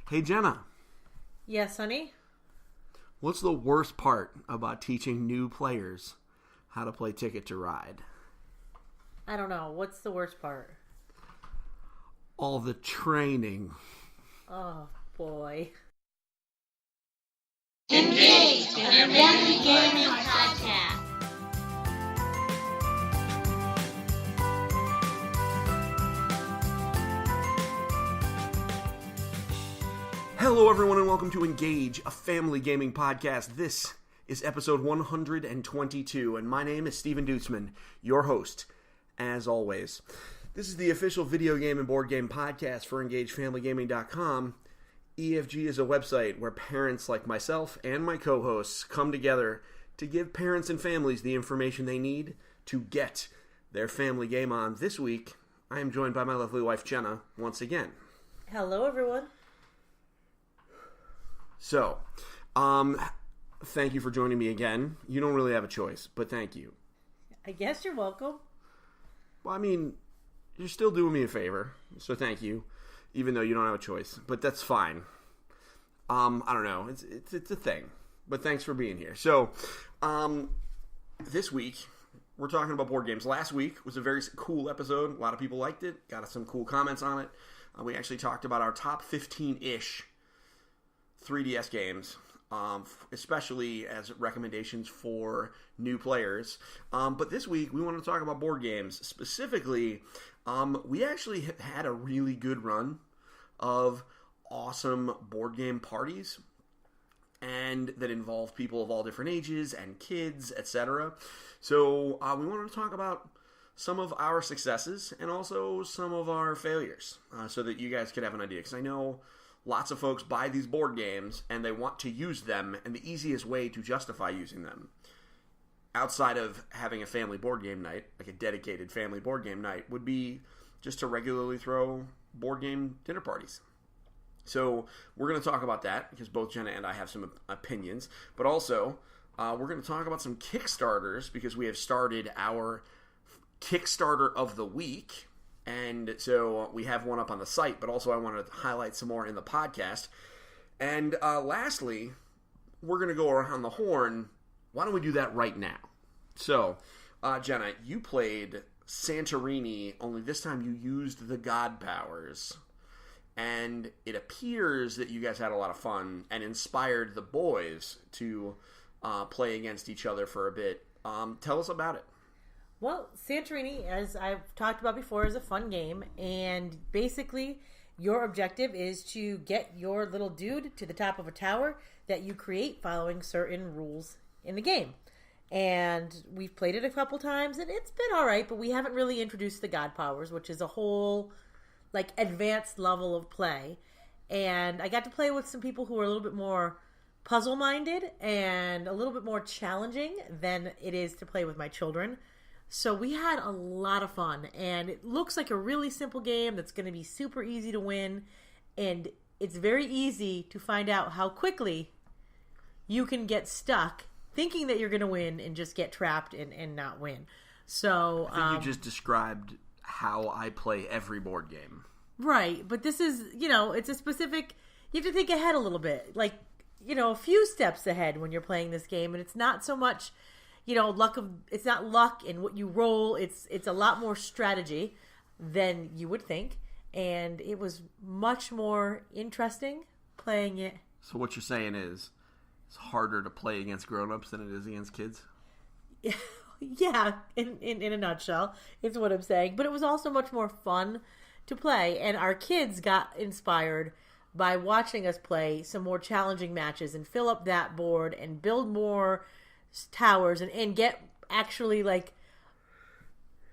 Hey, Jenna. Yes, honey? What's the worst part about teaching new players how to play Ticket to Ride? I don't know. What's the worst part? All the training. Oh, boy. Engage in a family gaming podcast. Hello, everyone, and welcome to Engage, a family gaming podcast. This is episode 122, and my name is Jenna Duetzmann, your host, as always. This is the official video game and board game podcast for EngageFamilyGaming.com. EFG is a website where parents like myself and my co-hosts come together to give parents and families the information they need to get their family game on. This week, I am joined by my lovely wife, Jenna, once again. Hello, everyone. So, thank you for joining me again. You don't really have a choice, but thank you. I guess you're welcome. Well, I mean, you're still doing me a favor, so thank you, even though you don't have a choice. But that's fine. I don't know. It's a thing. But thanks for being here. So, this week, we're talking about board games. Last week was a very cool episode. A lot of people liked it. Got some cool comments on it. We actually talked about our top 15-ish 3DS games, especially as recommendations for new players. But this week, we want to talk about board games. Specifically, we actually had a really good run of awesome board game parties, and that involve people of all different ages and kids, etc. So we wanted to talk about some of our successes and also some of our failures, so that you guys could have an idea. Because I know lots of folks buy these board games and they want to use them, and the easiest way to justify using them, outside of having a family board game night, like a dedicated family board game night, would be just to regularly throw board game dinner parties. So we're going to talk about that, because both Jenna and I have some opinions, but also we're going to talk about some Kickstarters, because we have started our Kickstarter of the week. And so we have one up on the site, but also I want to highlight some more in the podcast. And lastly, we're going to go around the horn. Why don't we do that right now? So, Jenna, you played Santorini, only this time you used the god powers. And it appears that you guys had a lot of fun and inspired the boys to play against each other for a bit. Tell us about it. Well, Santorini, as I've talked about before, is a fun game, and basically your objective is to get your little dude to the top of a tower that you create following certain rules in the game. And we've played it a couple times, and it's been alright, but we haven't really introduced the god powers, which is a whole, like, advanced level of play. And I got to play with some people who are a little bit more puzzle-minded and a little bit more challenging than it is to play with my children. So we had a lot of fun, and it looks like a really simple game that's going to be super easy to win, and it's very easy to find out how quickly you can get stuck thinking that you're going to win and just get trapped and not win. So I think you just described how I play every board game. Right, but this is, it's a specific, you have to think ahead a little bit, like, a few steps ahead when you're playing this game, and it's not so much it's not luck in what you roll. It's a lot more strategy than you would think. And it was much more interesting playing it. So what you're saying is it's harder to play against grown-ups than it is against kids? Yeah, in a nutshell, is what I'm saying. But it was also much more fun to play. And our kids got inspired by watching us play some more challenging matches and fill up that board and build more towers and get actually like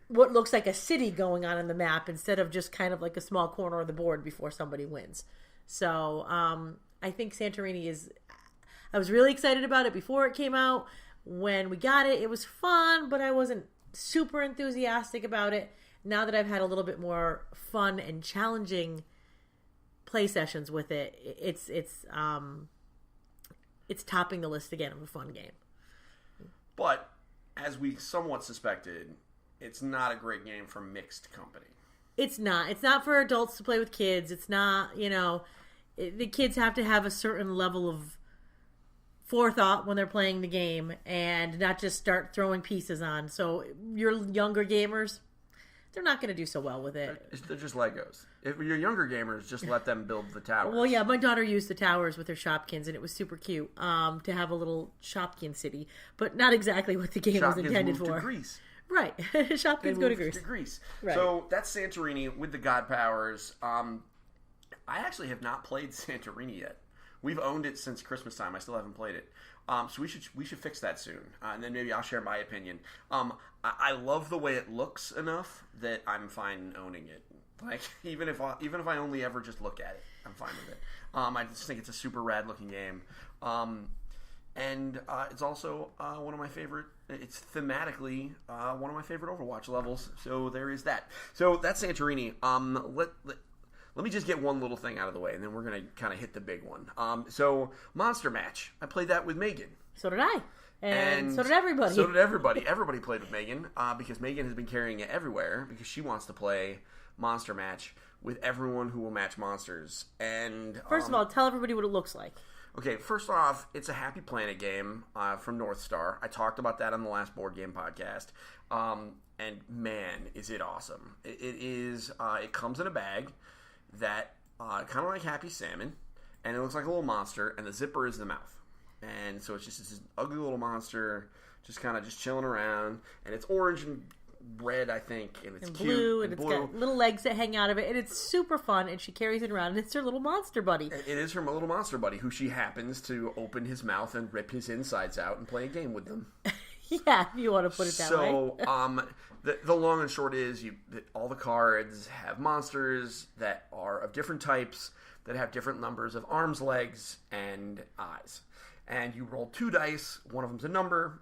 what looks like a city going on in the map instead of just kind of like a small corner of the board before somebody wins. So I think Santorini I was really excited about it before it came out. When we got it, it was fun, but I wasn't super enthusiastic about it. Now that I've had a little bit more fun and challenging play sessions with it, it's topping the list again of a fun game. But, as we somewhat suspected, it's not a great game for mixed company. It's not. It's not for adults to play with kids. It's not, the kids have to have a certain level of forethought when they're playing the game and not just start throwing pieces on. So your younger gamers, they're not going to do so well with it. They're just Legos. If you're younger gamers, just let them build the towers. Well, yeah, my daughter used the towers with her Shopkins, and it was super cute to have a little Shopkin city, but not exactly what the game was intended for. To Greece. Right. Shopkins go to Greece. Right. So that's Santorini with the God Powers. I actually have not played Santorini yet. We've owned it since Christmas time. I still haven't played it. So we should fix that soon, and then maybe I'll share my opinion. I love the way it looks enough that I'm fine owning it. Like even if I only ever just look at it, I'm fine with it. I just think it's a super rad looking game, and it's also one of my favorite. It's thematically one of my favorite Overwatch levels. So there is that. So that's Santorini. Let me just get one little thing out of the way, and then we're going to kind of hit the big one. So, Monster Match. I played that with Megan. So did I. And so did everybody. So did everybody. Everybody played with Megan because Megan has been carrying it everywhere because she wants to play Monster Match with everyone who will match monsters. And first of all, tell everybody what it looks like. Okay, first off, it's a Happy Planet game from North Star. I talked about that on the last board game podcast. And man, is it awesome. It is. It comes in a bag that kind of like Happy Salmon, and it looks like a little monster, and the zipper is the mouth. And so it's just this ugly little monster just kind of just chilling around, and it's orange and red, I think, and it's cute. Blue, and it's got little legs that hang out of it, and it's super fun, and she carries it around, and it's her little monster buddy. It is her little monster buddy, who she happens to open his mouth and rip his insides out and play a game with them. Yeah, if you want to put it that way. So, the long and short is all the cards have monsters that are of different types that have different numbers of arms, legs, and eyes. And you roll 2 dice. One of them's a number,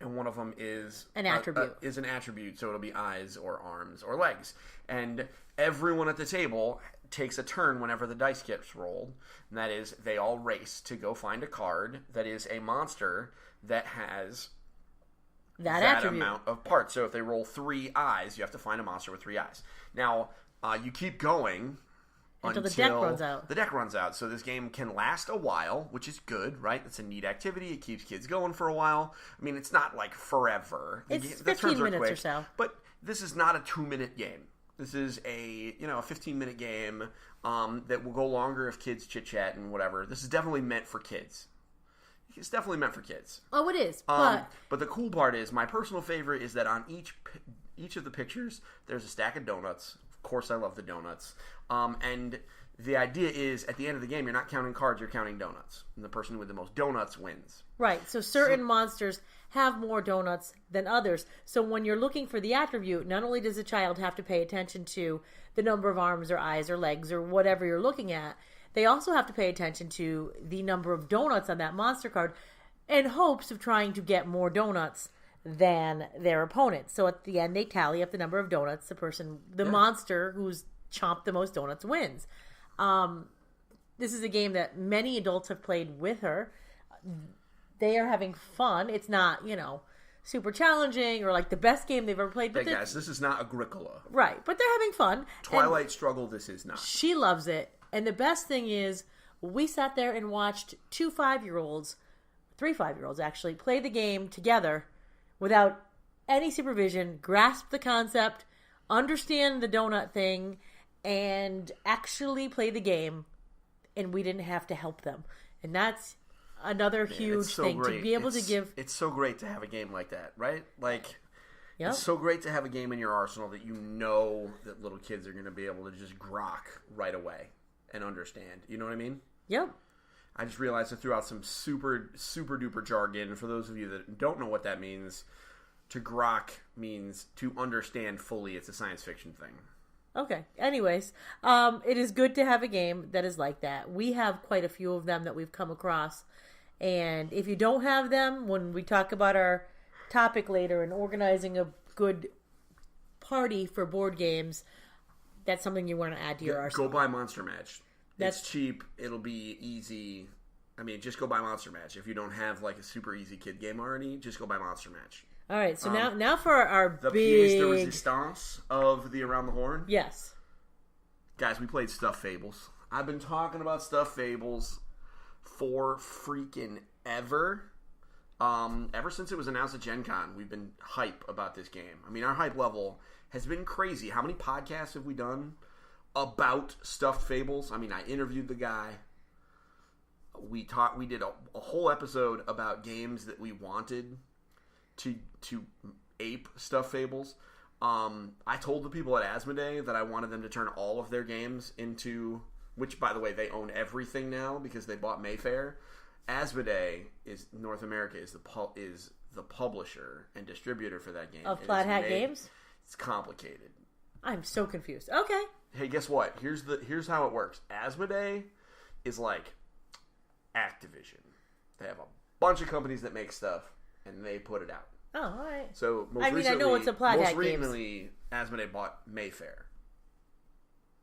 and one of them is an attribute. So it'll be eyes or arms or legs. And everyone at the table takes a turn whenever the dice gets rolled. And that is, they all race to go find a card that is a monster that has that amount of parts. So if they roll 3 eyes, you have to find a monster with 3 eyes. Now, you keep going until the deck runs out. The deck runs out. So this game can last a while, which is good, right? It's a neat activity. It keeps kids going for a while. I mean, it's not like forever. It's 15 minutes or so. But this is not a 2-minute game. This is a 15-minute game that will go longer if kids chit-chat and whatever. This is definitely meant for kids. It's definitely meant for kids. Oh, it is. But the cool part is, my personal favorite is that on each of the pictures, there's a stack of donuts. Of course, I love the donuts. And the idea is, at the end of the game, you're not counting cards, you're counting donuts. And the person with the most donuts wins. Right. So certain monsters have more donuts than others. So when you're looking for the attribute, not only does a child have to pay attention to the number of arms or eyes or legs or whatever you're looking at, they also have to pay attention to the number of donuts on that monster card in hopes of trying to get more donuts than their opponent. So at the end, they tally up the number of donuts. The monster who's chomped the most donuts wins. This is a game that many adults have played with her. They are having fun. It's not, super challenging or like the best game they've ever played. But hey guys, this is not Agricola. Right, but they're having fun. Twilight Struggle, this is not. She loves it. And the best thing is, we sat there and watched 2 5-year-olds, 3 5-year-olds actually, play the game together without any supervision, grasp the concept, understand the donut thing, and actually play the game. And we didn't have to help them. And that's another huge thing, to be able to give. It's so great to have a game like that, right? Like, yep. It's so great to have a game in your arsenal that you know that little kids are going to be able to just grok right away and understand. You know what I mean? Yep. I just realized I threw out some super duper jargon. For those of you that don't know what that means, to grok means to understand fully. It's a science fiction thing. Okay. Anyways, it is good to have a game that is like that. We have quite a few of them that we've come across. And if you don't have them, when we talk about our topic later and organizing a good party for board games, that's something you want to add to your arsenal. Go buy Monster Match. It's cheap. It'll be easy. I mean, just go buy Monster Match. If you don't have like a super easy kid game already, just go buy Monster Match. All right. So now for our the big... pièce de résistance of the Around the Horn. Yes. Guys, we played Stuffed Fables. I've been talking about Stuffed Fables for freaking ever. Ever since it was announced at Gen Con, we've been hype about this game. I mean, our hype level has been crazy. How many podcasts have we done about Stuffed Fables? I mean, I interviewed the guy. We did a whole episode about games that we wanted to ape Stuffed Fables. I told the people at Asmodee that I wanted them to turn all of their games into, which, by the way, they own everything now because they bought Mayfair. Asmodee is North America is the publisher and distributor for that game. Of Flat Hat Games? It's complicated. I'm so confused. Okay. Hey, guess what? Here's how it works. Asmodee is like Activision. They have a bunch of companies that make stuff, and they put it out. Oh, all right. So I know it's a Flat Hat Games. Most recently, Asmodee bought Mayfair.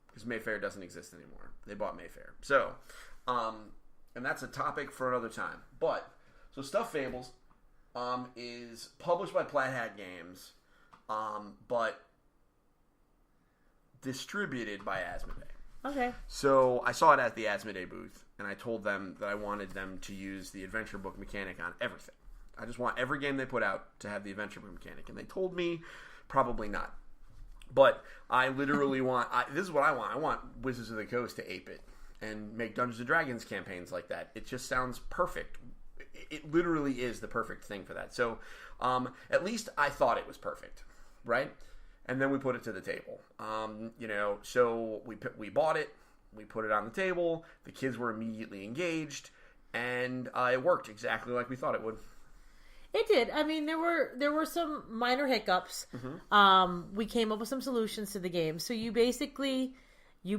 Because Mayfair doesn't exist anymore. They bought Mayfair. So, and that's a topic for another time. But, so Stuffed Fables is published by Flat Hat Games, but distributed by Asmodee. Okay. So I saw it at the Asmodee booth, and I told them that I wanted them to use the adventure book mechanic on everything. I just want every game they put out to have the adventure book mechanic. And they told me, probably not. But I literally this is what I want. I want Wizards of the Coast to ape it and make Dungeons & Dragons campaigns like that. It just sounds perfect. It literally is the perfect thing for that. So at least I thought it was perfect, right? And then we put it to the table. So we bought it. We put it on the table. The kids were immediately engaged. And it worked exactly like we thought it would. It did. I mean, there were some minor hiccups. Mm-hmm. We came up with some solutions to the game. So you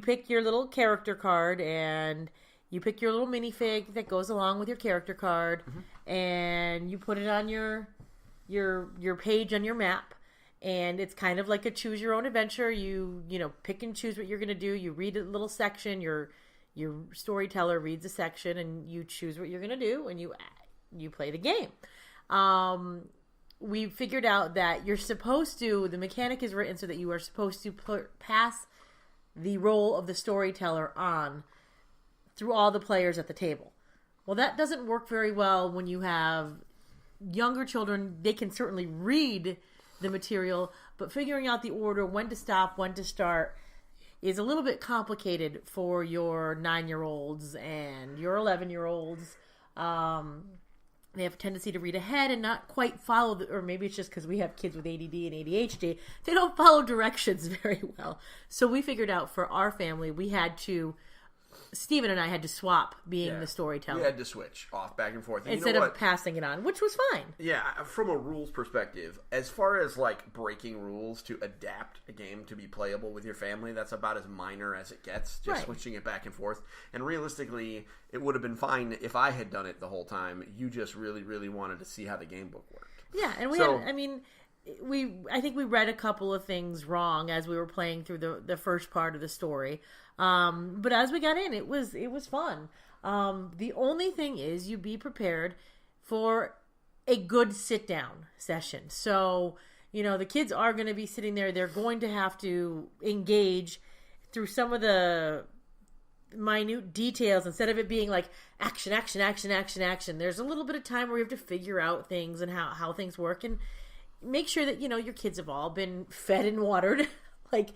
pick your little character card, and you pick your little minifig that goes along with your character card, mm-hmm. and you put it on your page on your map. And it's kind of like a choose your own adventure. You pick and choose what you're going to do. You read a little section. Your storyteller reads a section, and you choose what you're going to do, and you play the game. We figured out that the mechanic is written so that you are supposed to pass the role of the storyteller on through all the players at the table. Well, that doesn't work very well when you have younger children. They can certainly read the material, but figuring out the order, when to stop, when to start, is a little bit complicated for your 9-year-olds and your 11-year-olds. They have a tendency to read ahead and not quite follow, or maybe it's just because we have kids with ADD and ADHD. They don't follow directions very well. So we figured out for our family, Steven and I had to swap being the storyteller. We had to switch off back and forth. And instead of passing it on, which was fine. Yeah, from a rules perspective, as far as like breaking rules to adapt a game to be playable with your family, that's about as minor as it gets, just switching it back and forth. And realistically, it would have been fine if I had done it the whole time. You just really, really wanted to see how the game book worked. Yeah, and I think we read a couple of things wrong as we were playing through the first part of the story. But as we got in, it was fun. The only thing is you be prepared for a good sit-down session. So, the kids are going to be sitting there. They're going to have to engage through some of the minute details instead of it being like action, action, action, action, action. There's a little bit of time where you have to figure out things and how things work, and make sure that, your kids have all been fed and watered like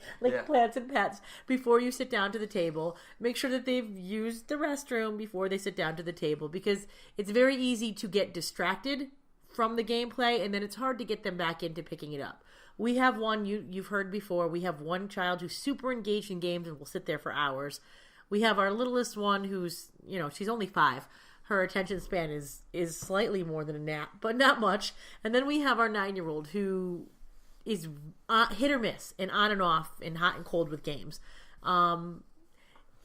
plants and pets before you sit down to the table. Make sure that they've used the restroom before they sit down to the table, because it's very easy to get distracted from the gameplay, and then it's hard to get them back into picking it up. We have one, you've heard before, we have one child who's super engaged in games and will sit there for hours. We have our littlest one who's, she's only 5. Her attention span is slightly more than a nap, but not much. And then we have our 9-year-old who is hit or miss and on and off and hot and cold with games.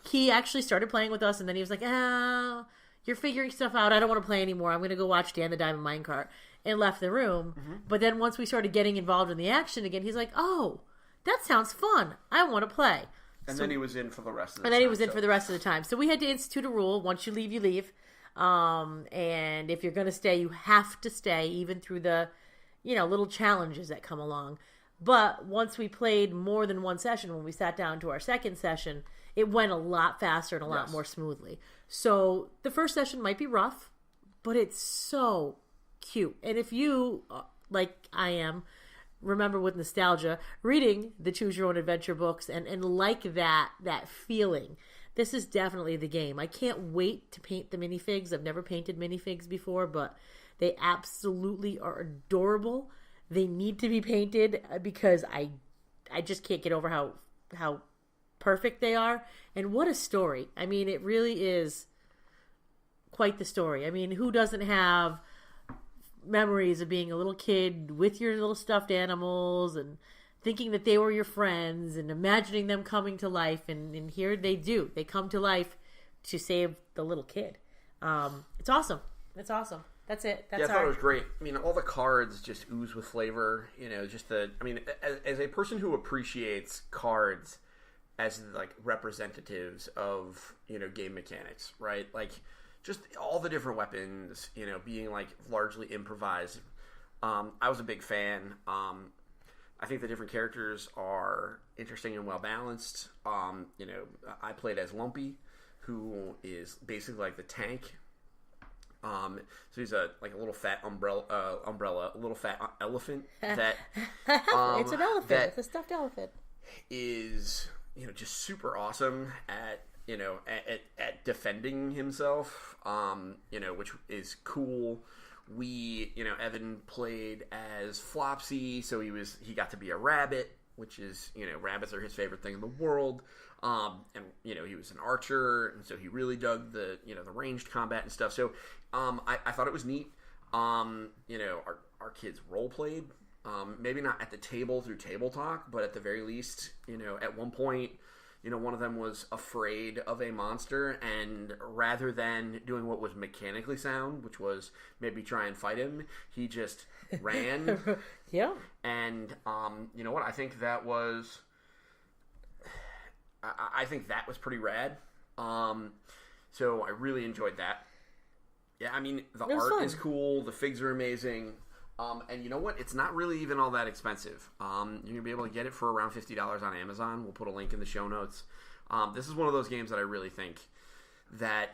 He actually started playing with us, and then he was like, you're figuring stuff out. I don't want to play anymore. I'm going to go watch Dan the Diamond Minecart, and left the room. Mm-hmm. But then once we started getting involved in the action again, he's like, oh, that sounds fun. I want to play. And then he was in for the rest of the time. And then he was in for the rest of the time. So we had to institute a rule. Once you leave, you leave. And if you're going to stay, you have to stay, even through the, little challenges that come along. But once we played more than one session, when we sat down to our second session, it went a lot faster and a lot more smoothly. So the first session might be rough, but it's so cute. And if you, like I am, remember with nostalgia, reading the Choose Your Own Adventure books and like that feeling, this is definitely the game. I can't wait to paint the minifigs. I've never painted minifigs before, but they absolutely are adorable. They need to be painted because I just can't get over how perfect they are. And what a story. I mean, it really is quite the story. I mean, who doesn't have memories of being a little kid with your little stuffed animals and thinking that they were your friends and imagining them coming to life, and here they do. They come to life to save the little kid. It's awesome. It's awesome. That's it. I thought it was great. I mean, all the cards just ooze with flavor. As a person who appreciates cards as like representatives of, game mechanics, right? Like just all the different weapons, being like largely improvised. I was a big fan. I think the different characters are interesting and well balanced. I played as Lumpy, who is basically like the tank. So he's a little fat umbrella, a little fat elephant that it's an elephant. It's a stuffed elephant. Is just super awesome at at defending himself. Which is cool. We Evan played as Flopsy, so he got to be a rabbit, which is rabbits are his favorite thing in the world. And he was an archer, and so he really dug the the ranged combat and stuff. So I thought it was neat. Our kids role played, maybe not at the table through table talk, but at the very least, at one point, one of them was afraid of a monster, and rather than doing what was mechanically sound, which was maybe try and fight him, he just ran. Yeah. And you know what? I think that was pretty rad. So I really enjoyed that. Yeah, I mean, the art is cool. The figs are amazing. And you know what? It's not really even all that expensive. You're going to be able to get it for around $50 on Amazon. We'll put a link in the show notes. This is one of those games that I really think that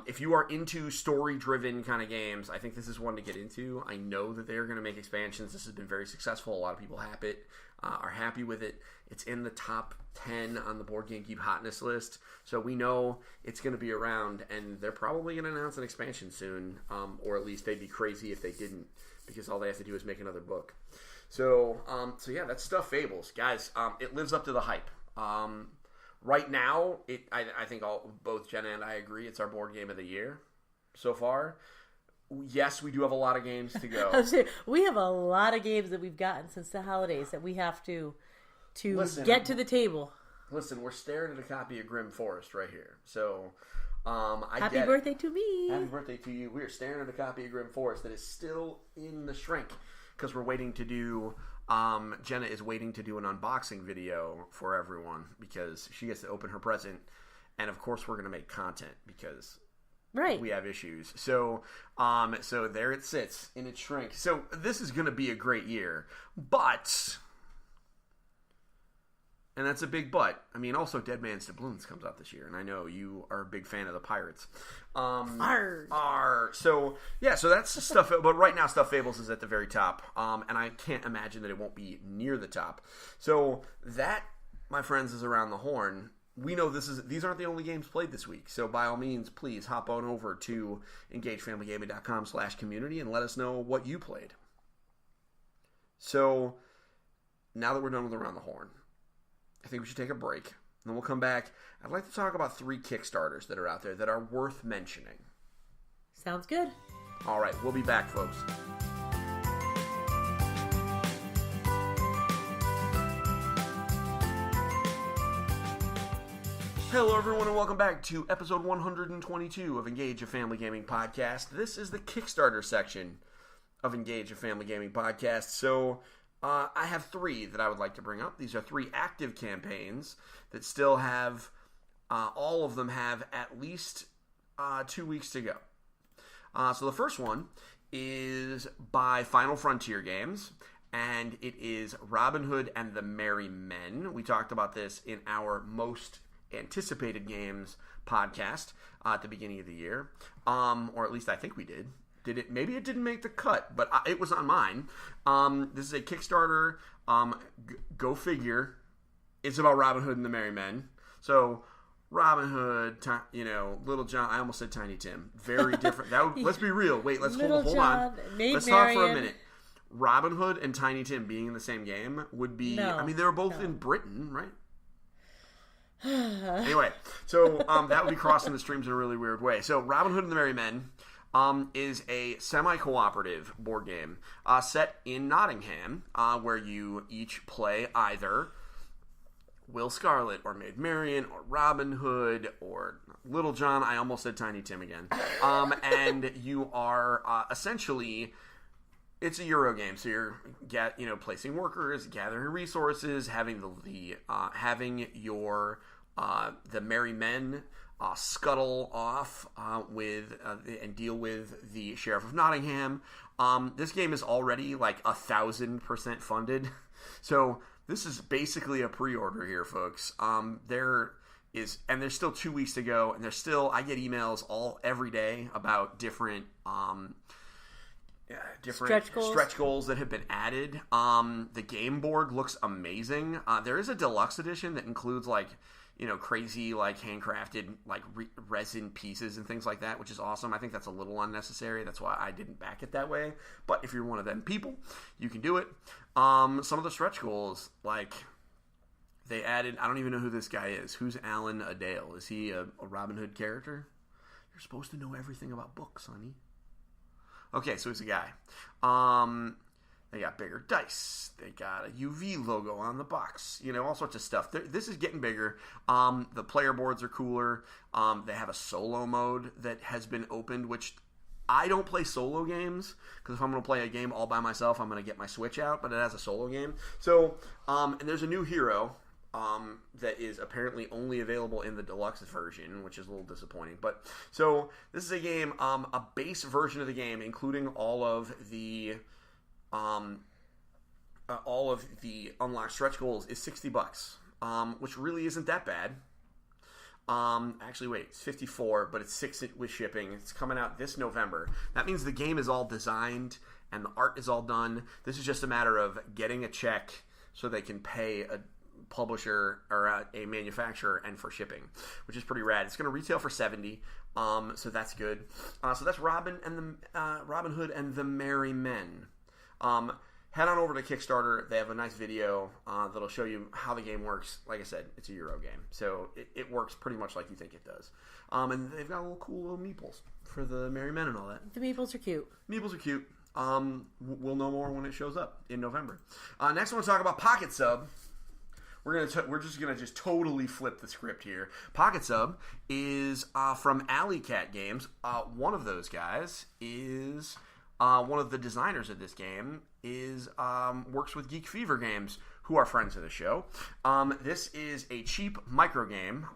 if you are into story-driven kind of games, I think this is one to get into. I know that they're going to make expansions. This has been very successful. A lot of people are happy with it. It's in the top 10 on the Board Game Geek hotness list. So we know it's going to be around, and they're probably going to announce an expansion soon, or at least they'd be crazy if they didn't, because all they have to do is make another book. So yeah, that's Stuff Fables. Guys, it lives up to the hype. Right now, I think both Jenna and I agree it's our board game of the year so far. Yes, we do have a lot of games to go. We have a lot of games that we've gotten since the holidays that we have to get to the table. Listen, we're staring at a copy of Grim Forest right here. So, happy birthday to me. Happy birthday to you. We are staring at a copy of Grim Forest that is still in the shrink because we're waiting to do... Jenna is waiting to do an unboxing video for everyone because she gets to open her present. And, of course, we're going to make content because... Right. We have issues. So there it sits in its shrink. So this is going to be a great year. But, and that's a big but. I mean, also Dead Man's Doubloons comes out this year. And I know you are a big fan of the Pirates. So, yeah, so that's the stuff. But right now, Stuff Fables is at the very top. And I can't imagine that it won't be near the top. So that, my friends, is Around the Horn. We know these aren't the only games played this week, so by all means, please hop on over to engagefamilygaming.com/community and let us know what you played. So, now that we're done with Around the Horn, I think we should take a break, and then we'll come back. I'd like to talk about 3 Kickstarters that are out there that are worth mentioning. Sounds good. All right, we'll be back, folks. Hello, everyone, and welcome back to episode 122 of Engage, a Family Gaming Podcast. This is the Kickstarter section of Engage, a Family Gaming Podcast. So, I have 3 that I would like to bring up. These are 3 active campaigns that still have, all of them have at least 2 weeks to go. So the first one is by Final Frontier Games, and it is Robin Hood and the Merry Men. We talked about this in our most anticipated games podcast at the beginning of the year, or at least I think we did. Did it? Maybe it didn't make the cut, but it was on mine. This is a Kickstarter. Go figure. It's about Robin Hood and the Merry Men. So Robin Hood, Little John. I almost said Tiny Tim. Very different. Let's be real. Wait, let's hold on. Let's talk for a minute. Robin Hood and Tiny Tim being in the same game would be. No, I mean, they were both in Britain, right? Anyway, so that would be crossing the streams in a really weird way. So Robin Hood and the Merry Men is a semi-cooperative board game set in Nottingham, where you each play either Will Scarlet or Maid Marian or Robin Hood or Little John. I almost said Tiny Tim again. And you are essentially, it's a Euro game, so you're placing workers, gathering resources, having the Merry Men scuttle off and deal with the Sheriff of Nottingham. This game is already like 1,000% funded, so this is basically a pre-order here, folks. There's still 2 weeks to go, and I get emails every day about different stretch goals that have been added. The game board looks amazing. There is a deluxe edition that includes crazy handcrafted resin pieces and things like that, which is awesome. I think that's a little unnecessary. That's why I didn't back it that way. But if you're one of them people, you can do it. Some of the stretch goals, they added, I don't even know who this guy is. Who's Alan Adale? Is he a Robin Hood character? You're supposed to know everything about books, honey. Okay, so he's a guy. They got bigger dice. They got a UV logo on the box. All sorts of stuff. This is getting bigger. The player boards are cooler. They have a solo mode that has been opened, which I don't play solo games, because if I'm going to play a game all by myself, I'm going to get my Switch out, but it has a solo game. So, and there's a new hero that is apparently only available in the deluxe version, which is a little disappointing. But so this is a game, a base version of the game, including all of the unlocked stretch goals, is $60, which really isn't that bad. Actually, wait, it's $54, but it's $6 with shipping. It's coming out this November. That means the game is all designed and the art is all done. This is just a matter of getting a check so they can pay a publisher or a manufacturer and for shipping, which is pretty rad. It's going to retail for $70, so that's good. So that's Robin Hood and the Merry Men. Head on over to Kickstarter. They have a nice video that'll show you how the game works. Like I said, it's a Euro game, so it works pretty much like you think it does. And they've got cool little meeples for the Merry Men and all that. The meeples are cute. We'll know more when it shows up in November. Next, I want to talk about Pocket Sub. We're just gonna totally flip the script here. Pocket Sub is from Alley Cat Games. One of those guys is one of the designers of this game works with Geek Fever Games, who are friends of the show. This is a cheap micro game.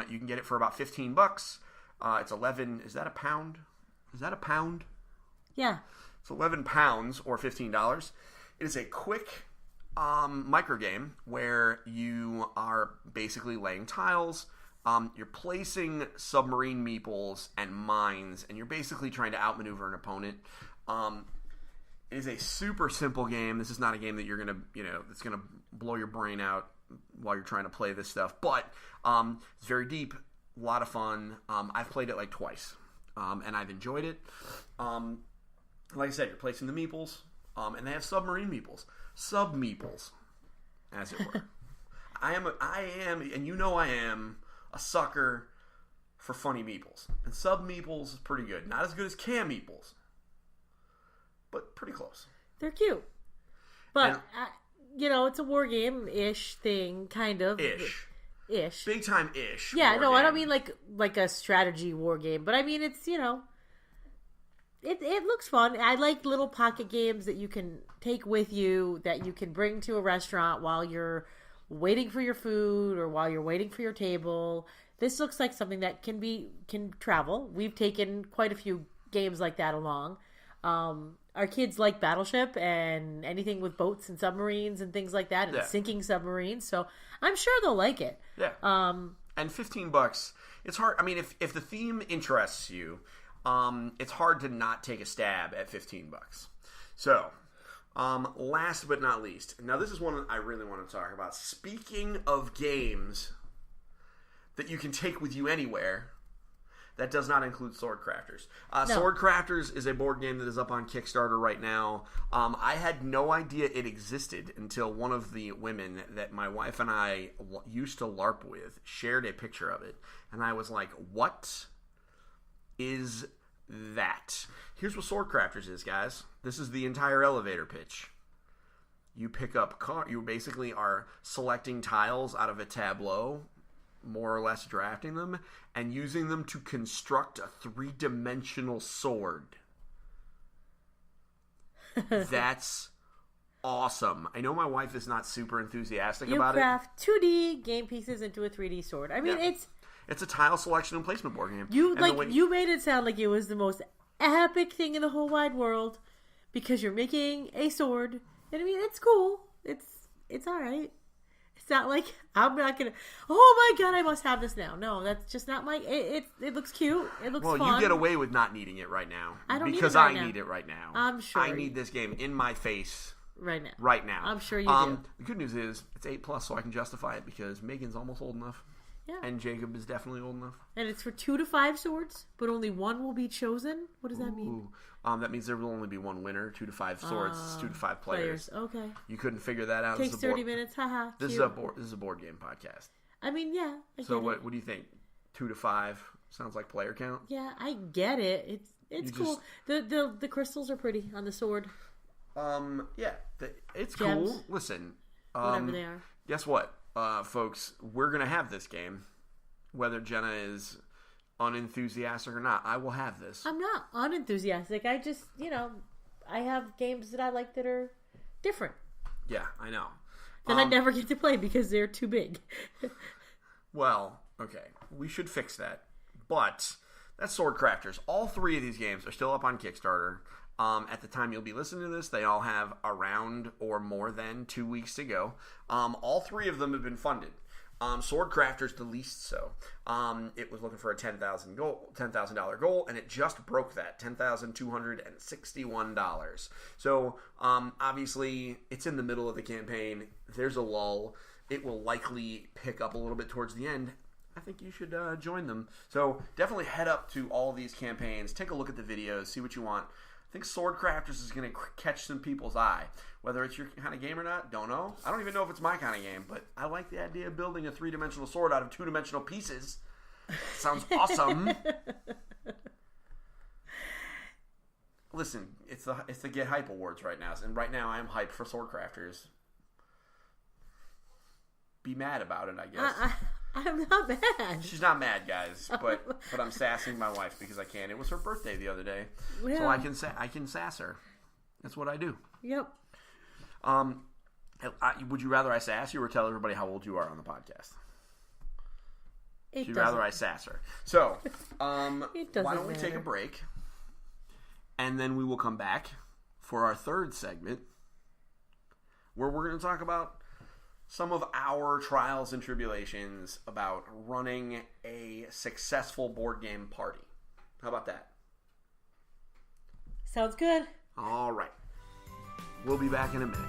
You can get it for about $15. It's 11. Is that a pound? Yeah. It's 11 pounds or $15. It is a quick micro game where you are basically laying tiles. You're placing submarine meeples and mines, and you're basically trying to outmaneuver an opponent. It is a super simple game. This is not a game that you're gonna, that's gonna blow your brain out while you're trying to play this stuff. But it's very deep, a lot of fun. I've played it twice, and I've enjoyed it. Like I said, you're placing the meeples, and they have submarine meeples. Sub-meeples, as it were. I am, and I am a sucker for funny meeples. And sub-meeples is pretty good. Not as good as cam meeples, but pretty close. They're cute. But, it's a war game-ish thing, kind of. Ish. Big time-ish. Yeah, no, game. I don't mean like a strategy war game. But I mean, it's, It looks fun. I like little pocket games that you can take with you, that you can bring to a restaurant while you're waiting for your food or while you're waiting for your table. This looks like something that can travel. We've taken quite a few games like that along. Our kids like Battleship and anything with boats and submarines and things like that, and sinking submarines. So I'm sure they'll like it. Yeah. And $15, it's hard. I mean, if the theme interests you, it's hard to not take a stab at $15. So, last but not least, now this is one I really want to talk about. Speaking of games that you can take with you anywhere, that does not include Swordcrafters. No. Swordcrafters is a board game that is up on Kickstarter right now. I had no idea it existed until one of the women that my wife and I used to LARP with shared a picture of it. And I was like, what is that? Here's what Swordcrafters is, guys. This is the entire elevator pitch. You pick up you basically are selecting tiles out of a tableau, more or less drafting them, and using them to construct a 3-dimensional sword. That's awesome. I know my wife is not super enthusiastic about it. You craft 2D game pieces into a 3D sword. I mean, it's a tile selection and placement board game. You made it sound like it was the most epic thing in the whole wide world because you're making a sword. And I mean, it's cool. It's all right. It's not like I'm not gonna. Oh my god, I must have this now. No, that's just not my. It looks cute. It looks fun. Well, you get away with not needing it right now. I don't because need it right I now. need it right now. I'm sure. I need this game in my face right now. Right now. I'm sure you do. The good news is it's 8+, so I can justify it because Megan's almost old enough. Yeah. And Jacob is definitely old enough. And it's for 2 to 5 swords, but only one will be chosen. What does that mean? That means there will only be one winner. 2 to 5 swords. It's 2 to 5 players. Okay. You couldn't figure that out. Takes 30 minutes. Haha. This is a board game podcast. I mean, yeah. So what do you think? 2 to 5 sounds like player count. Yeah, I get it. It's cool. The crystals are pretty on the sword. Yeah, it's Gems. cool. Listen, Whatever they are. Guess what, folks? We're gonna have this game, whether Jenna is unenthusiastic or not. I will have this. I'm not unenthusiastic. I just, I have games that I like that are different. Yeah, I know. That I never get to play because they're too big. Well, okay. We should fix that. But that's Swordcrafters. All 3 of these games are still up on Kickstarter. At the time you'll be listening to this, they all have around or more than 2 weeks to go. All 3 of them have been funded. Swordcrafter's the least so. It was looking for a $10,000 goal, and it just broke that, $10,261. So, obviously, it's in the middle of the campaign. There's a lull. It will likely pick up a little bit towards the end. I think you should join them. So, definitely head up to all these campaigns. Take a look at the videos. See what you want. I think Swordcrafters is going to catch some people's eye. Whether it's your kind of game or not, don't know. I don't even know if it's my kind of game, but I like the idea of building a 3-dimensional sword out of 2-dimensional pieces. Sounds awesome. Listen, it's the Get Hype Awards right now, and right now I am hyped for Swordcrafters. Be mad about it, I guess. I'm not mad. She's not mad, guys, but I'm sassing my wife because I can. It was her birthday the other day, yeah. So I can sass her. That's what I do. Yep. Would you rather I sass you or tell everybody how old you are on the podcast? Would you rather I sass her? So, why don't we take a break, and then we will come back for our third segment, where we're going to talk about some of our trials and tribulations about running a successful board game party. How about that? Sounds good. All right. We'll be back in a minute.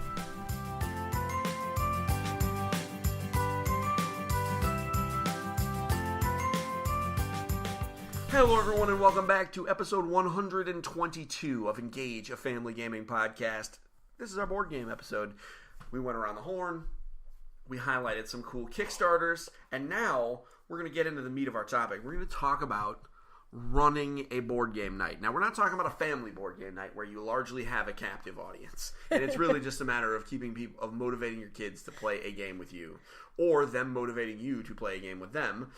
Hello, everyone, and welcome back to episode 122 of Engage, a Family Gaming Podcast. This is our board game episode. We went around the horn. We highlighted some cool Kickstarters, and now we're going to get into the meat of our topic. We're going to talk about running a board game night. Now, we're not talking about a family board game night where you largely have a captive audience, and it's really just a matter of motivating your kids to play a game with you, or them motivating you to play a game with them,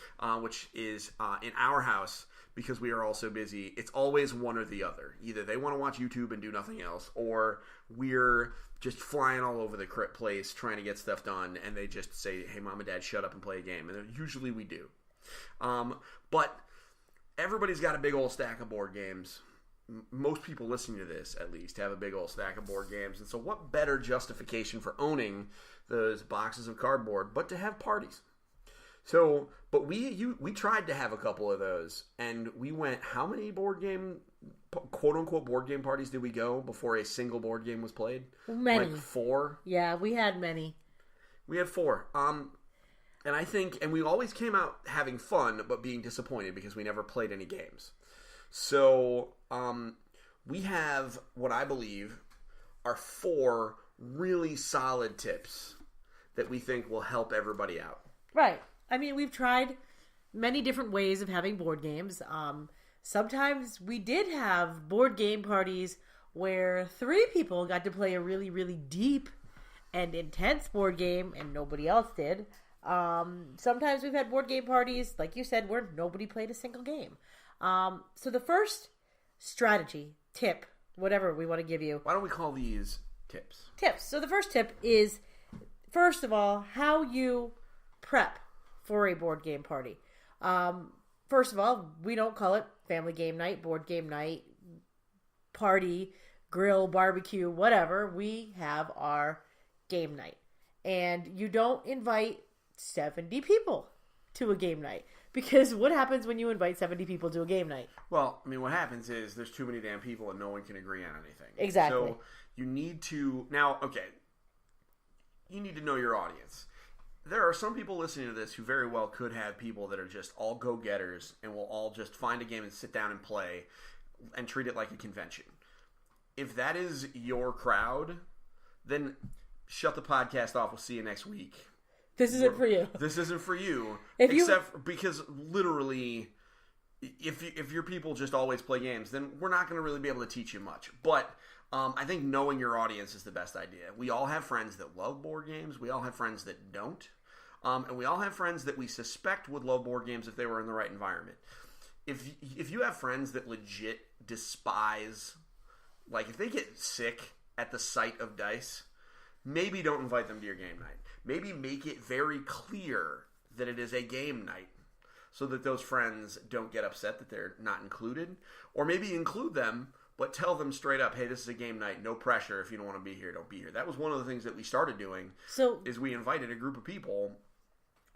which is in our house. Because we are all so busy, it's always one or the other. Either they want to watch YouTube and do nothing else, or we're just flying all over the place trying to get stuff done, and they just say, hey, Mom and Dad, shut up and play a game. And usually we do. But everybody's got a big old stack of board games. Most people listening to this, at least, have a big old stack of board games. And so what better justification for owning those boxes of cardboard but to have parties? So, but we tried to have a couple of those, and we went. How many quote unquote board game parties did we go before a single board game was played? Many. Like 4. Yeah, we had many. We had 4. And I think, and we always came out having fun, but being disappointed because we never played any games. So, we have what I believe are 4 really solid tips that we think will help everybody out. Right. I mean, we've tried many different ways of having board games. Sometimes we did have board game parties where 3 people got to play a really, really deep and intense board game and nobody else did. Sometimes we've had board game parties, like you said, where nobody played a single game. So the first strategy, tip, whatever we want to give you. Why don't we call these tips? Tips. So the first tip is, first of all, how you prep for a board game party. First of all, we don't call it family game night, board game night, party, grill, barbecue, whatever. We have our game night. And you don't invite 70 people to a game night. Because what happens when you invite 70 people to a game night? Well, I mean, what happens is there's too many damn people and no one can agree on anything. Exactly. So you need to... Now, okay, you need to know your audience. There are some people listening to this who very well could have people that are just all go-getters and will all just find a game and sit down and play and treat it like a convention. If that is your crowd, then shut the podcast off. We'll see you next week. This isn't for you. This isn't for you. Because literally, if your people just always play games, then we're not going to really be able to teach you much. But I think knowing your audience is the best idea. We all have friends that love board games. We all have friends that don't. And we all have friends that we suspect would love board games if they were in the right environment. If you have friends that legit despise, like if they get sick at the sight of dice, maybe don't invite them to your game night. Maybe make it very clear that it is a game night so that those friends don't get upset that they're not included. Or maybe include them, but tell them straight up, hey, this is a game night, no pressure. If you don't want to be here, don't be here. That was one of the things that we started doing, is we invited a group of people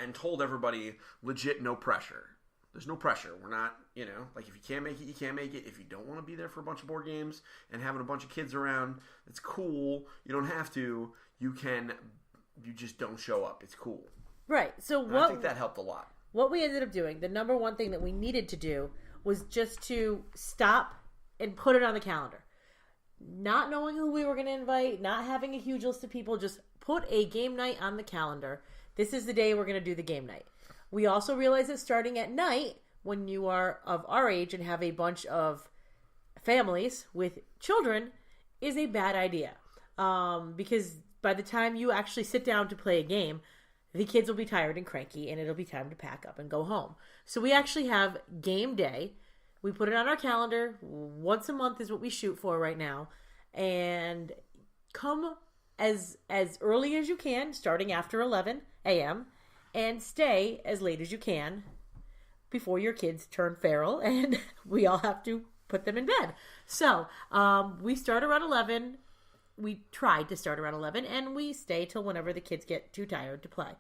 and told everybody, legit, no pressure. There's no pressure. We're not, like if you can't make it, you can't make it. If you don't want to be there for a bunch of board games and having a bunch of kids around, it's cool. You don't have to. You just don't show up. It's cool. Right. So I think that helped a lot. What we ended up doing, the number one thing that we needed to do was just to stop and put it on the calendar. Not knowing who we were going to invite, not having a huge list of people, just put a game night on the calendar. This is the day we're going to do the game night. We also realized that starting at night, when you are of our age and have a bunch of families with children, is a bad idea. Because by the time you actually sit down to play a game, the kids will be tired and cranky, and it'll be time to pack up and go home. So we actually have game day. We put it on our calendar. Once a month is what we shoot for right now. And come as early as you can, starting after 11 a.m., and stay as late as you can before your kids turn feral, and we all have to put them in bed. So we start around 11. We tried to start around 11, and we stay till whenever the kids get too tired to play.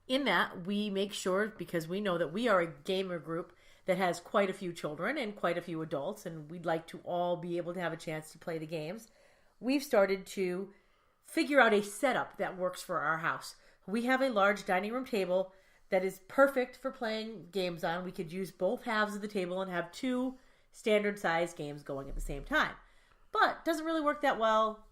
In that, we make sure, because we know that we are a gamer group that has quite a few children and quite a few adults, and we'd like to all be able to have a chance to play the games, we've started to figure out a setup that works for our house. We have a large dining room table that is perfect for playing games on. We could use both halves of the table and have 2 standard size games going at the same time. But doesn't really work that well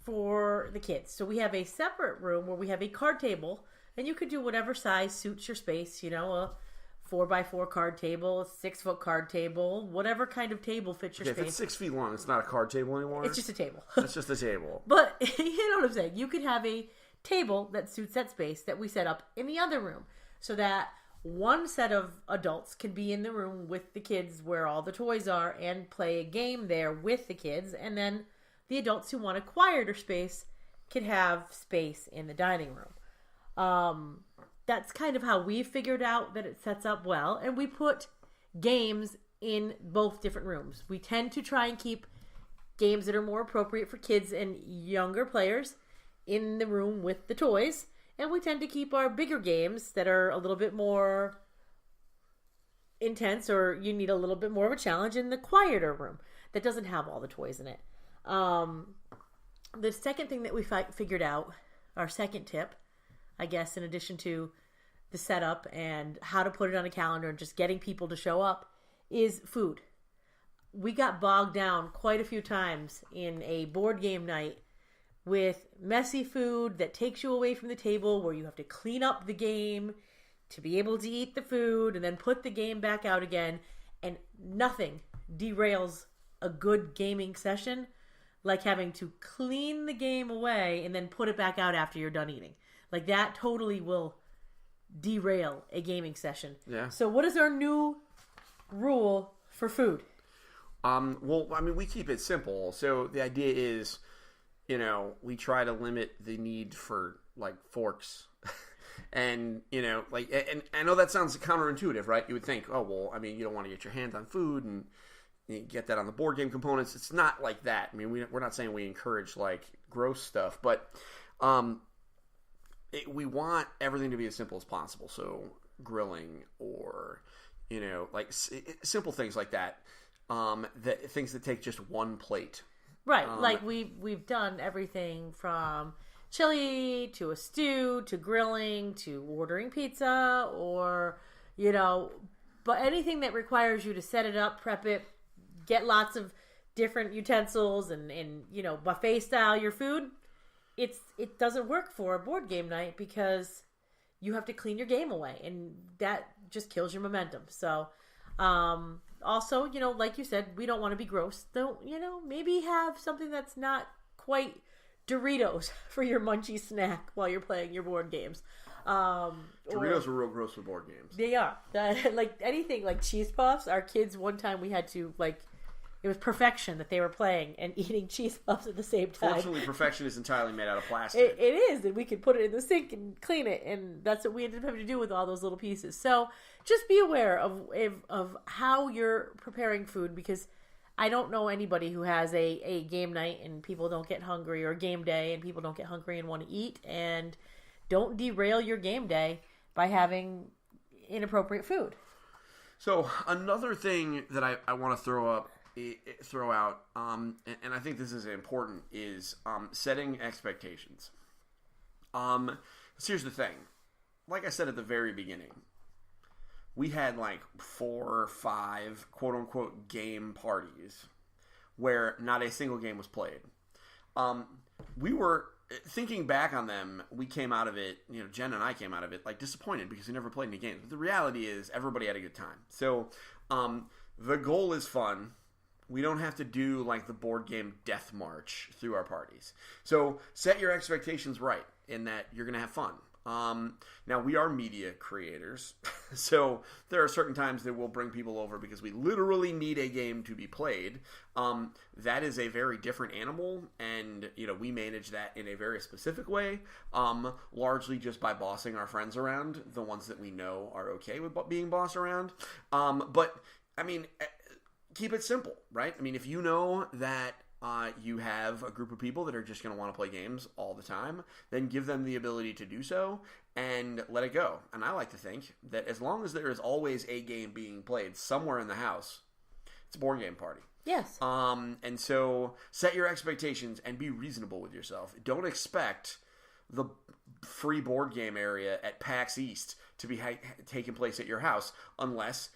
for the kids. So we have a separate room where we have a card table, and you could do whatever size suits your space, a 4x4 card table, a 6-foot card table, whatever kind of table fits your space. If it's 6 feet long, it's not a card table anymore. It's just a table. It's just a table. But you know what I'm saying. You could have a table that suits that space that we set up in the other room, so that one set of adults can be in the room with the kids where all the toys are and play a game there with the kids, and then the adults who want a quieter space can have space in the dining room. That's kind of how we figured out that it sets up well, and we put games in both different rooms. We tend to try and keep games that are more appropriate for kids and younger players in the room with the toys, And we tend to keep our bigger games that are a little bit more intense, or you need a little bit more of a challenge, in the quieter room that doesn't have all the toys in it. The second thing that we figured out, our second tip, I guess, in addition to the setup and how to put it on a calendar and just getting people to show up, is food. We got bogged down quite a few times in a board game night with messy food that takes you away from the table, where you have to clean up the game to be able to eat the food and then put the game back out again. And nothing derails a good gaming session like having to clean the game away and then put it back out after you're done eating. Like, that totally will derail a gaming session. Yeah. So what is our new rule for food? Well, I mean, we keep it simple. So the idea is, you know, we try to limit the need for, like, forks. And, you know, like, and I know that sounds counterintuitive, right? You would think, oh, well, I mean, you don't want to get your hands on food and you get that on the board game components. It's not like that. I mean, we're not saying we encourage, like, gross stuff, but we want everything to be as simple as possible. So grilling, or, you know, like simple things like that. Things that take just one plate. Right. Like we've done everything from chili to a stew to grilling to ordering pizza, or, you know, but anything that requires you to set it up, prep it, get lots of different utensils and you know, buffet style your food. It doesn't work for a board game night because you have to clean your game away, and that just kills your momentum. So, also, you know, like you said, we don't want to be gross. Don't, you know, maybe have something that's not quite Doritos for your munchy snack while you're playing your board games. Doritos are real gross for board games. They are. Like anything like cheese puffs. Our kids, one time we had to, like, it was perfection that they were playing and eating cheese puffs at the same time. Fortunately, perfection is entirely made out of plastic. It is, and we could put it in the sink and clean it, and that's what we ended up having to do with all those little pieces. So just be aware of how you're preparing food, because I don't know anybody who has a game night and people don't get hungry, or game day and people don't get hungry and want to eat. And don't derail your game day by having inappropriate food. So another thing that I want to throw out, and I think this is important, is setting expectations. So here's the thing. Like I said at the very beginning, we had like 4 or 5 quote-unquote game parties where not a single game was played. We were, thinking back on them, we came out of it, you know, Jen and I came out of it, like, disappointed because we never played any games. But the reality is everybody had a good time. So the goal is fun. We don't have to do, like, the board game death march through our parties. So set your expectations right in that you're going to have fun. Now, we are media creators, so there are certain times that we'll bring people over because we literally need a game to be played. That is a very different animal, and, you know, we manage that in a very specific way, largely just by bossing our friends around, the ones that we know are okay with being bossed around. But, I mean, keep it simple, right? I mean, if you know that you have a group of people that are just going to want to play games all the time, then give them the ability to do so and let it go. And I like to think that as long as there is always a game being played somewhere in the house, it's a board game party. Yes. And so set your expectations and be reasonable with yourself. Don't expect the free board game area at PAX East to be taking place at your house unless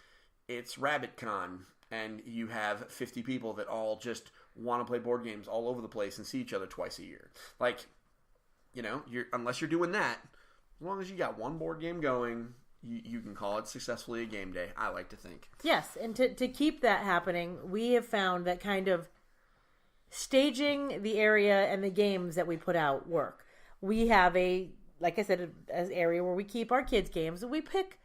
it's RabbitCon and you have 50 people that all just want to play board games all over the place and see each other twice a year. Like, you know, unless you're doing that, as long as you got one board game going, you can call it successfully a game day, I like to think. Yes, and to keep that happening, we have found that kind of staging the area and the games that we put out work. We have like I said, an area where we keep our kids' games, and we pick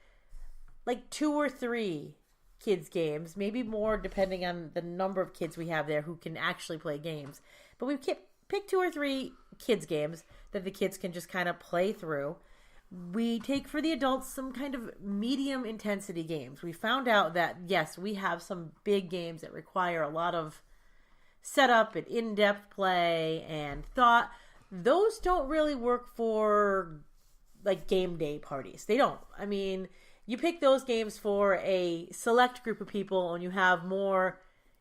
like 2 or 3 kids games, maybe more depending on the number of kids we have there who can actually play games. But we pick 2 or 3 kids games that the kids can just kind of play through. We take for the adults some kind of medium intensity games. We found out that, yes, we have some big games that require a lot of setup and in-depth play and thought. Those don't really work for like game day parties. They don't. I mean, you pick those games for a select group of people, and you have more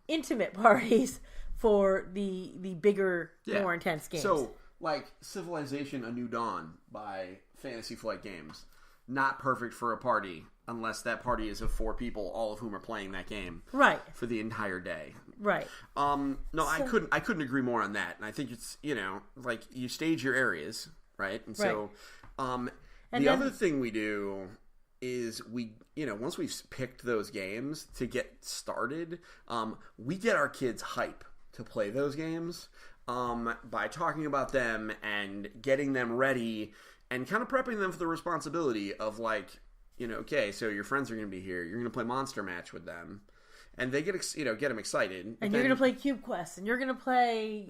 intimate parties for the bigger, more intense games. So, like Civilization: A New Dawn by Fantasy Flight Games, not perfect for a party unless that party is of 4 people, all of whom are playing that game, right, for the entire day. Right. No, I couldn't agree more on that. And I think it's, like you stage your areas, right? And so, the other thing we do is we, once we've picked those games to get started, we get our kids hype to play those games by talking about them and getting them ready and kind of prepping them for the responsibility of like, okay, so your friends are going to be here. You're going to play Monster Match with them. And they get them excited. And you're going to play Cube Quest. And you're going to play,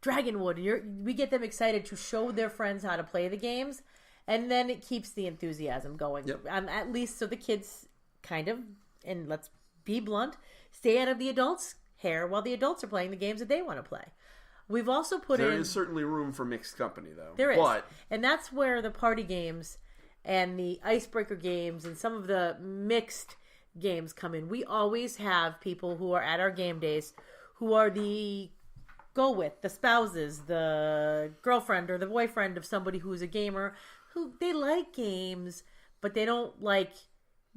Dragonwood. We get them excited to show their friends how to play the games. And then it keeps the enthusiasm going. Yep. At least so the kids kind of, and let's be blunt, stay out of the adults' hair while the adults are playing the games that they want to play. We've also There is certainly room for mixed company, though. There is. And that's where the party games and the icebreaker games and some of the mixed games come in. We always have people who are at our game days who are the spouses, the girlfriend or the boyfriend of somebody who's a gamer, who they like games, but they don't like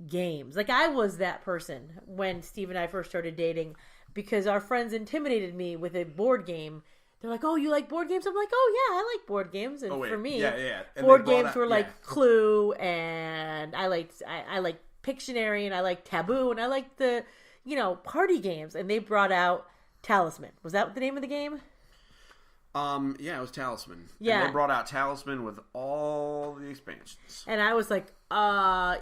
games. Like I was that person when Steve and I first started dating because our friends intimidated me with a board game. They're like, "Oh, you like board games?" I'm like, "Oh yeah, I like board games." And for me, And board games were like Clue, and I like Pictionary, and I like Taboo, and I like the party games. And they brought out Talisman. Was that the name of the game? Yeah, it was Talisman. Yeah, and they brought out Talisman with all the expansions. And I was like, I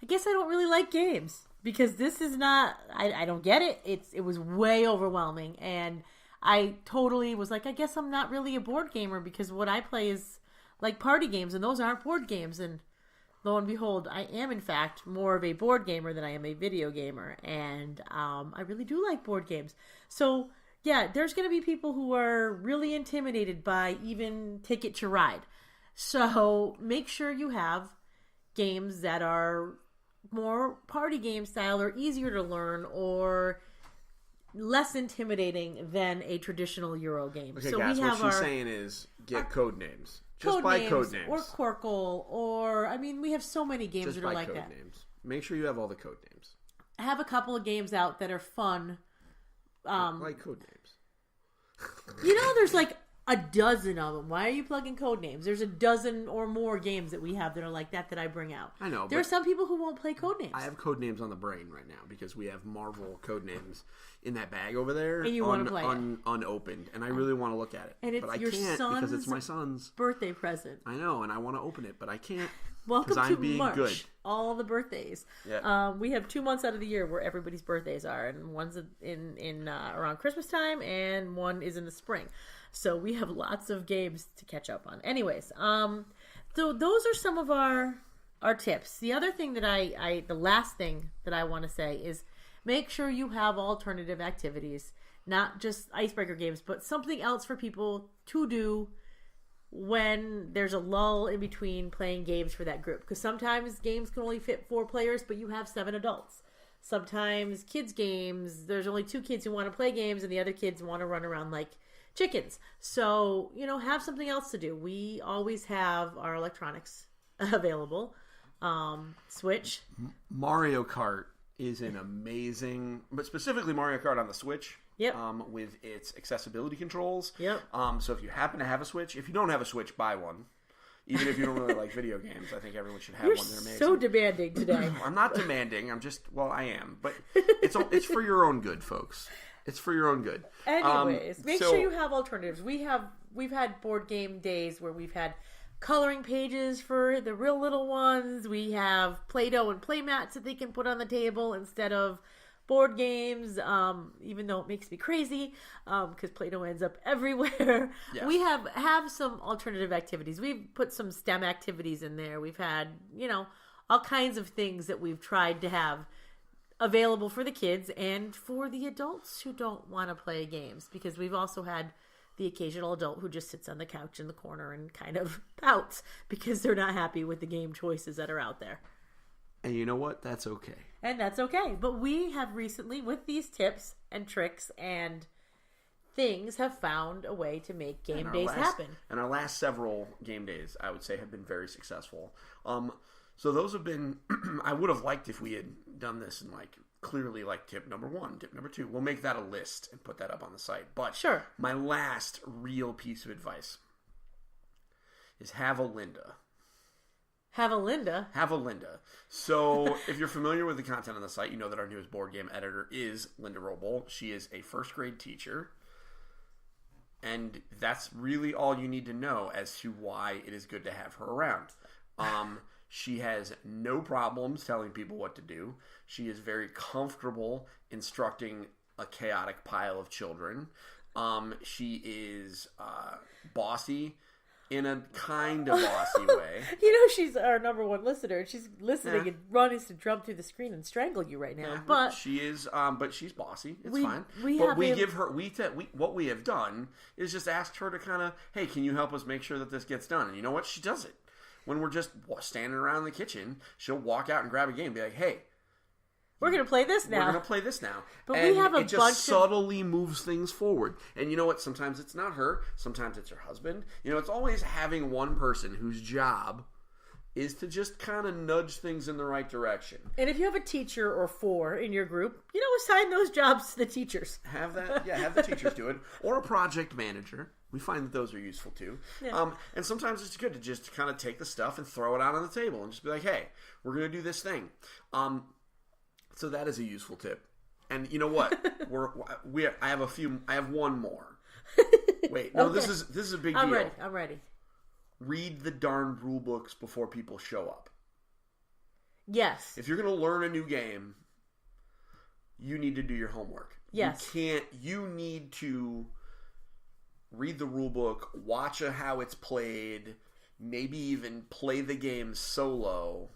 guess I don't really like games. Because this is not, I don't get it. It was way overwhelming. And I totally was like, I guess I'm not really a board gamer because what I play is like party games and those aren't board games. And lo and behold, I am in fact more of a board gamer than I am a video gamer. And I really do like board games. So yeah, there's going to be people who are really intimidated by even Ticket to Ride. So make sure you have games that are more party game style or easier to learn or less intimidating than a traditional Euro game. Okay, so guys, we have what she's saying is get code names. Just buy code names. Or Quirkle, or, we have so many games that are like that. Just buy code names. Make sure you have all the code names. I have a couple of games out that are fun. Like code names. There's like a dozen of them. Why are you plugging code names? There's a dozen or more games that we have that are like that I bring out. I know. There are some people who won't play code names. I have code names on the brain right now because we have Marvel code names in that bag over there. And you want to play it. Unopened. And I really want to look at it. And it's but I your can't son's because it's my son's birthday present. I know, and I want to open it, but I can't. Welcome I'm to being March. Good. All the birthdays. Yeah. We have 2 months out of the year where everybody's birthdays are, and one's in around Christmas time, and one is in the spring. So we have lots of games to catch up on. Anyways, so those are some of our tips. The other thing that the last thing that I want to say is make sure you have alternative activities, not just icebreaker games, but something else for people to do when there's a lull in between playing games for that group. Because sometimes games can only fit 4 players, but you have 7 adults. Sometimes kids games, there's only 2 kids who want to play games and the other kids want to run around like chickens. So, have something else to do. We always have our electronics available. Switch. Mario Kart is an amazing, but specifically Mario Kart on the Switch. Yep. With its accessibility controls. Yep. So if you happen to have a Switch, if you don't have a Switch, buy one. Even if you don't really like video games, I think everyone should have one. They're amazing. So demanding today. I'm not demanding. I am. But it's for your own good, folks. It's for your own good. Anyways, make sure you have alternatives. We've had board game days where we've had coloring pages for the real little ones. We have Play-Doh and play mats that they can put on the table instead of board games, even though it makes me crazy because Play-Doh ends up everywhere. Yeah. We have some alternative activities. We've put some STEM activities in there. We've had, all kinds of things that we've tried to have available for the kids and for the adults who don't want to play games, because we've also had the occasional adult who just sits on the couch in the corner and kind of pouts because they're not happy with the game choices that are out there. And you know what? That's okay. And that's okay. But we have recently, with these tips and tricks and things, have found a way to make game days happen. And our last several game days, I would say, have been very successful. So those have been, I would have liked if we had done this and clearly tip number 1, tip number 2. We'll make that a list and put that up on the site. But sure. My last real piece of advice is have a Linda. Have a Linda? Have a Linda. So, if you're familiar with the content on the site, you know that our newest board game editor is Linda Roble. She is a first grade teacher. And that's really all you need to know as to why it is good to have her around. She has no problems telling people what to do. She is very comfortable instructing a chaotic pile of children. She is bossy in a kind of bossy way. She's our number 1 listener. She's listening and running to jump through the screen and strangle you right now. But she is, but she's bossy. It's fine. What we have done is just asked her to kind of, hey, can you help us make sure that this gets done? And you know what? She does it. When we're just standing around the kitchen, she'll walk out and grab a game and be like, hey, we're going to play this now. We're going to play this now. But and we have it just subtly moves things forward. And you know what? Sometimes it's not her. Sometimes it's her husband. It's always having one person whose job is to just kind of nudge things in the right direction. And if you have a teacher or 4 in your group, assign those jobs to the teachers. Have the teachers do it. Or a project manager. We find that those are useful too. Yeah. And sometimes it's good to just kind of take the stuff and throw it out on the table and just be like, hey, we're going to do this thing. So that is a useful tip. And you know what? I have one more. Wait, no, okay. This is a big deal. I'm ready. Read the darned rule books before people show up. Yes. If you're going to learn a new game, you need to do your homework. Yes. You need to read the rule book, watch how it's played, maybe even play the game solo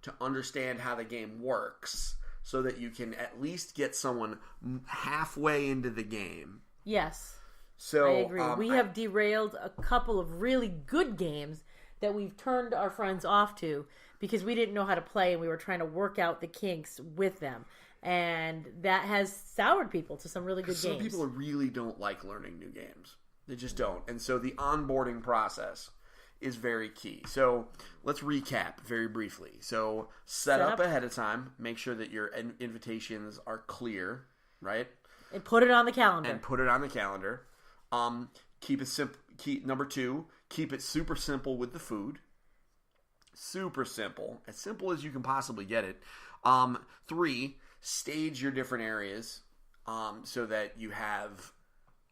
to understand how the game works so that you can at least get someone halfway into the game. Yes. So I agree. We have derailed a couple of really good games that we've turned our friends off to because we didn't know how to play and we were trying to work out the kinks with them. And that has soured people to some really good games. Some people really don't like learning new games. They just don't. And so the onboarding process is very key. So let's recap very briefly. So set up ahead of time. Make sure that your invitations are clear, right? And put it on the calendar. Keep it simple. Number 2, keep it super simple with the food. Super simple. As simple as you can possibly get it. 3, stage your different areas so that you have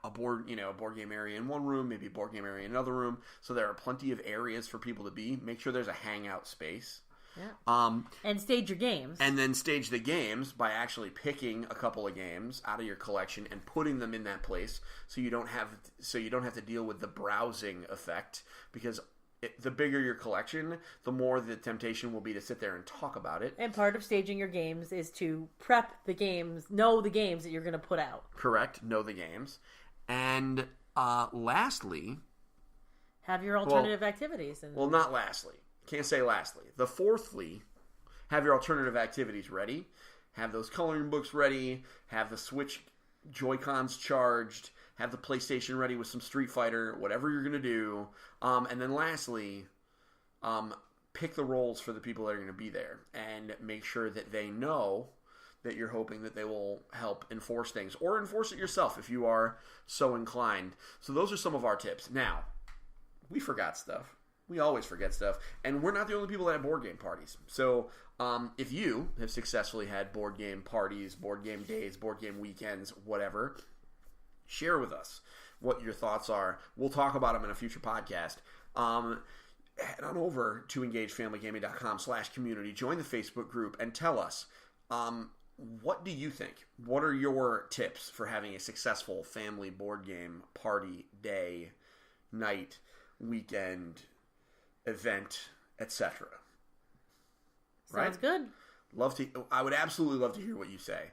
a board game area in one room, maybe a board game area in another room. So there are plenty of areas for people to be. Make sure there's a hangout space. Yeah. And stage your games. And then stage the games by actually picking a couple of games out of your collection and putting them in that place so you don't have to deal with the browsing effect because the bigger your collection, the more the temptation will be to sit there and talk about it. And part of staging your games is to prep the games, know the games that you're going to put out. Correct. Know the games. And lastly... have your alternative activities. Well, not lastly. Can't say lastly. The fourthly, have your alternative activities ready. Have those coloring books ready. Have the Switch Joy-Cons charged. Have the PlayStation ready with some Street Fighter. Whatever you're going to do. And then lastly, pick the roles for the people that are going to be there. And make sure that they know that you're hoping that they will help enforce things. Or enforce it yourself if you are so inclined. So those are some of our tips. Now, we forgot stuff. We always forget stuff. And we're not the only people that have board game parties. So if you have successfully had board game parties, board game days, board game weekends, whatever, share with us what your thoughts are. We'll talk about them in a future podcast. Head on over to engagefamilygaming.com/community. Join the Facebook group and tell us, what do you think? What are your tips for having a successful family board game party, day, night, weekend, event, etc.? Sounds good. I would absolutely love to hear what you say.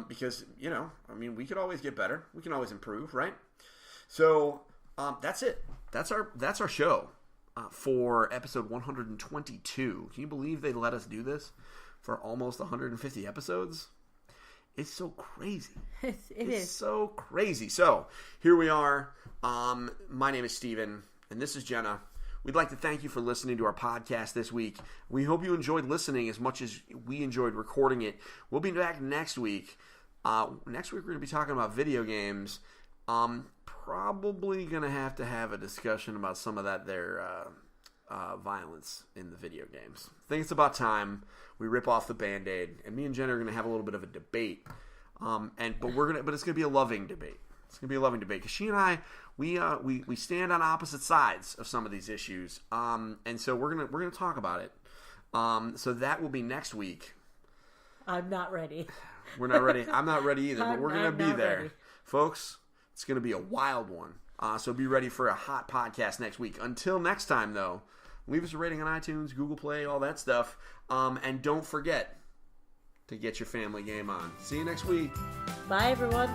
Because, we could always get better. We can always improve, right? So that's it. That's our show for episode 122. Can you believe they let us do this for almost 150 episodes? It's so crazy. It is so crazy. So here we are. My name is Steven, and this is Jenna. We'd like to thank you for listening to our podcast this week. We hope you enjoyed listening as much as we enjoyed recording it. We'll be back next week. Next week we're going to be talking about video games. Probably going to have a discussion about some of that violence in the video games. I think it's about time we rip off the Band-Aid, and me and Jenna are going to have a little bit of a debate. But it's going to be a loving debate. It's going to be a loving debate because she and I, we stand on opposite sides of some of these issues, and so we're gonna talk about it. So that will be next week. I'm not ready. We're not ready. I'm not ready either, but we're gonna be there, ready. folks. It's gonna be a wild one. So be ready for a hot podcast next week. Until next time, though, leave us a rating on iTunes, Google Play, all that stuff, and don't forget to get your family game on. See you next week. Bye, everyone.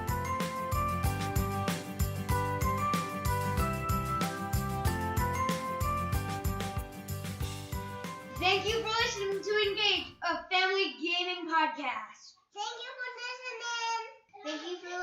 Thank you for listening to Engage, a family gaming podcast. Thank you for listening. Thank you for